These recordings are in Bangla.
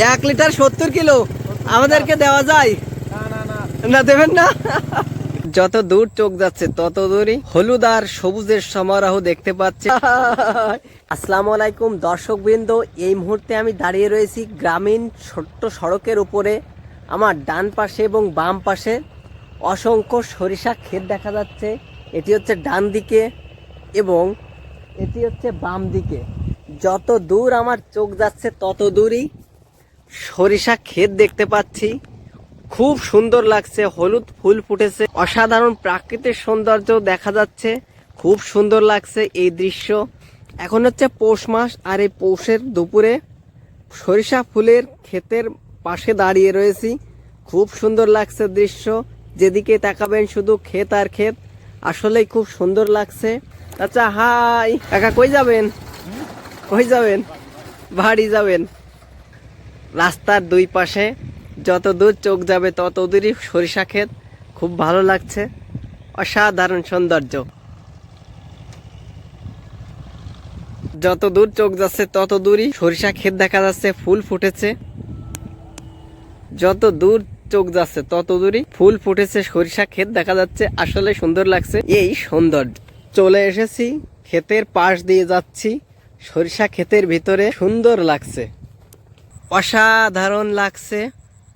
1 লিটার 70 কিলো আমাদেরকে দেওয়া যায়? না দেবেন না। যত দূর চোখ যাচ্ছে তত দূরই হলুদ আর সবুজের সমারোহ দেখতে পাচ্ছি। আসসালামু আলাইকুম দর্শক বৃন্দ, এই মুহূর্তে আমি দাঁড়িয়ে রয়েছি গ্রামীণ ছোট্ট সড়কের উপরে। আমার ডান পাশে এবং বাম পাশে অসংখ্য সরিষা ক্ষেত দেখা যাচ্ছে। এটি হচ্ছে ডান দিকে এবং এটি হচ্ছে বাম দিকে। যত দূর আমার চোখ যাচ্ছে তত দূরই সরিষা ক্ষেত দেখতে পাচ্ছি। খুব সুন্দর লাগছে, হলুদ ফুল ফুটেছে, অসাধারণ প্রাকৃতিক সৌন্দর্য দেখা যাচ্ছে। খুব সুন্দর লাগছে এই দৃশ্য। এখন হচ্ছে পৌষ মাস, আর এই পৌষের দুপুরে সরিষা ফুলের ক্ষেতের পাশে দাঁড়িয়ে রয়েছি। খুব সুন্দর লাগছে দৃশ্য, যেদিকে তাকাবেন শুধু ক্ষেত আর ক্ষেত। আসলেই খুব সুন্দর লাগছে। আচ্ছা হাই কাকা, কই যাবেন? কই যাবেন? বাড়ি যাবেন? রাস্তার দুই পাশে যত দূর চোখ যাবে তত দূরই সরিষা ক্ষেত। খুব ভালো লাগছে, অসাধারণ সৌন্দর্য। যত দূর চোখ যাচ্ছে তত দূরই সরিষা ক্ষেত দেখা যাচ্ছে, ফুল ফুটেছে। যত দূর চোখ যাচ্ছে তত দূরই ফুল ফুটেছে, সরিষা ক্ষেত দেখা যাচ্ছে। আসলে সুন্দর লাগছে এই সৌন্দর্য। চলে এসেছি, ক্ষেতের পাশ দিয়ে যাচ্ছি, সরিষা ক্ষেতের ভিতরে সুন্দর লাগছে, অসাধারণ লাগছে।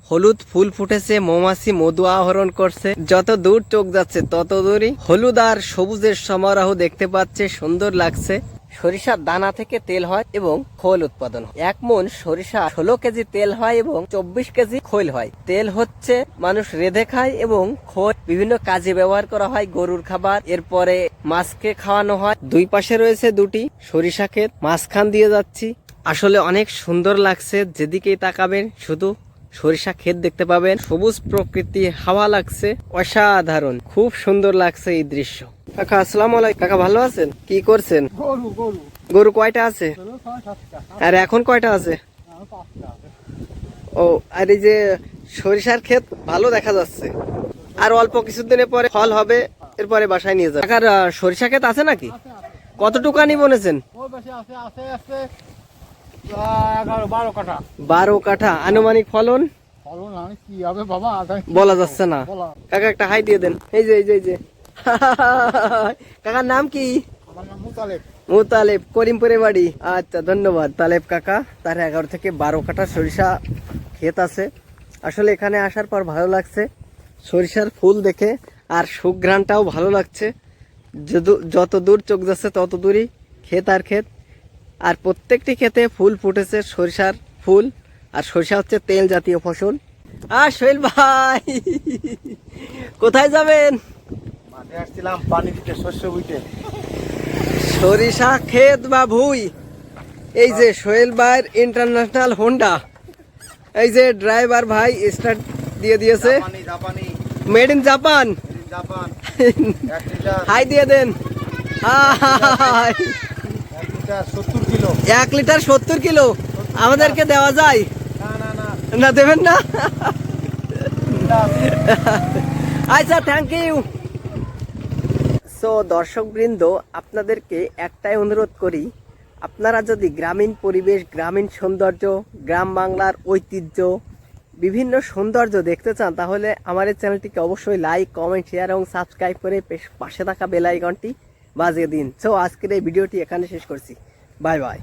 হলুদ ফুল ফুটেছে, মৌমাছি মধু আহরণ করছে। যত দূর চোখ যাচ্ছে তত দূরই হলুদ আর সবুজের সমারোহ দেখতে পাচ্ছে, সুন্দর লাগছে। সরিষার দানা থেকে তেল হয় এবং খোল উৎপাদন হয়। 1 মণ সরিষা 16 কেজি তেল হয় এবং 24 কেজি খোল হয়। তেল হচ্ছে মানুষ রেঁধে খায় এবং খোল বিভিন্ন কাজে ব্যবহার করা হয়, গরুর খাবার, এরপরে মাছকে খাওয়ানো হয়। দুই পাশে রয়েছে দুটি সরিষা ক্ষেত, মাঝখান দিয়ে যাচ্ছি। আসলে অনেক সুন্দর লাগছে, যেদিকেই তাকাবেন শুধু সরিষা ক্ষেত দেখতে পাবেন। সবুজ প্রকৃতি, হাওয়া লাগছে, অসাধারণ। খুব সুন্দর লাগছে এই দৃশ্য। কাকা আসসালামু আলাইকুম। কাকা ভালো আছেন? কি করছেন? গরু কয়টা আছে? আর এখন কয়টা আছে? ও, আর এই যে সরিষার ক্ষেত ভালো দেখা যাচ্ছে, আর অল্প কিছুদিনের পরে ফল হবে, এরপরে বাসায় নিয়ে যাবে। কাকার সরিষা ক্ষেত আছে নাকি? কতটুকানি বনেছেন? 12 কাঠা। আনুমানিক ফলন বলা যাচ্ছে না। কাকা একটা হাই দিয়ে দেন। এই যে এই যে এই যে কাকার নাম কি? মুতালেব, করিমপুরে বাড়ি। আচ্ছা ধন্যবাদ তালেব কাকা। তার 11 থেকে 12 কাঠা সরিষা ক্ষেত আছে। আসলে এখানে আসার পর ভালো লাগছে, সরিষার ফুল দেখে, আর সুঘ্রাণটাও ভালো লাগছে। যত দূর চোখ যাচ্ছে তত দূরই ক্ষেত আর ক্ষেত, আর প্রত্যেকটি ক্ষেতে ফুল ফুটেছে, সরিষার ফুল। আর সরিষা হচ্ছে তেল জাতীয় ফসল। আর সোহেল ভাই কোথায় যাবেন? মাঠে আসছিলাম পানি দিতে, শস্য বুইতে। সরিষা ক্ষেত বা ভুই। এই যে সোহেল ভাইয়ের ইন্টারন্যাশনাল হোন্ডা, এই যে ড্রাইভার ভাই স্টার্ট দিয়ে দিয়েছে। Made in Japan. হাই দিয়ে দেন। হাই। 1 লিটার 70 কিলো আমাদেরকে দেওয়া যায়? না দেবেন না। আচ্ছা থ্যাংক ইউ। সো দর্শক বৃন্দ, আপনাদেরকে একটাই অনুরোধ করি, আপনারা যদি গ্রামীণ পরিবেশ, গ্রামীণ সৌন্দর্য, গ্রাম বাংলার ঐতিহ্য, বিভিন্ন সৌন্দর্য দেখতে চান, তাহলে আমার এই চ্যানেলটিকে অবশ্যই লাইক, কমেন্ট, শেয়ার এবং সাবস্ক্রাইব করে পাশে থাকা বেল আইকনটি বাজিয়ে দিন। সো আজকের এই ভিডিওটি এখানে শেষ করছি। Bye bye.